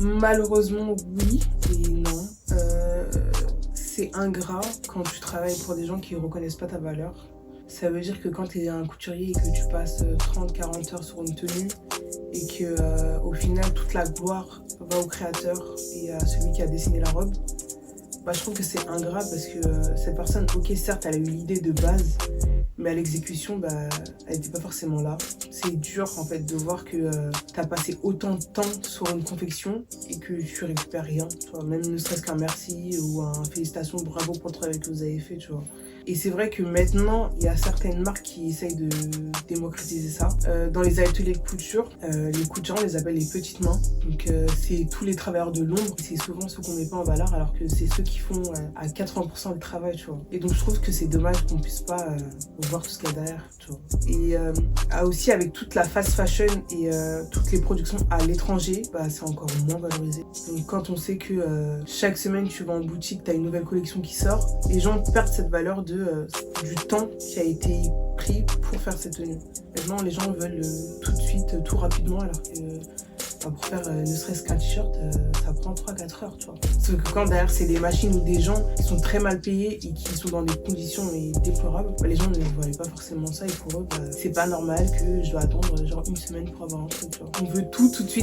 Malheureusement, oui et non. C'est ingrat quand tu travailles pour des gens qui ne reconnaissent pas ta valeur. Ça veut dire que quand tu es un couturier et que tu passes 30-40 heures sur une tenue et que au final toute la gloire va au créateur et à celui qui a dessiné la robe, je trouve que c'est ingrat parce que cette personne, ok, certes, elle a eu l'idée de base, mais à l'exécution, elle n'était pas forcément là. C'est dur en fait de voir que tu as passé autant de temps sur une confection et que tu récupères rien, tu vois, même ne serait-ce qu'un merci ou un félicitations, bravo pour le travail que vous avez fait, tu vois. Et c'est vrai que maintenant, il y a certaines marques qui essayent de démocratiser ça. Dans les ateliers de couture, les couturiers, on les appelle les petites mains. Donc c'est tous les travailleurs de l'ombre, c'est souvent ceux qu'on met pas en valeur alors que c'est ceux qui font à 80% le travail, tu vois. Et donc je trouve que c'est dommage qu'on puisse pas voir tout ce qu'il y a derrière, tu vois. Et aussi avec toute la fast fashion et toutes les productions à l'étranger, c'est encore moins valorisé. Donc quand on sait que chaque semaine tu vas en boutique, tu as une nouvelle collection qui sort, les gens perdent cette valeur du temps qui a été pris pour faire cette tenue. Maintenant, les gens veulent tout de suite, tout rapidement, alors que pour faire ne serait-ce qu'un t-shirt, ça prend 3-4 heures, tu vois. Sauf que quand derrière, c'est des machines ou des gens qui sont très mal payés et qui sont dans des conditions déplorables, les gens ne voient pas forcément ça et pour eux, c'est pas normal que je dois attendre genre une semaine pour avoir un truc, tu vois. On veut tout de suite.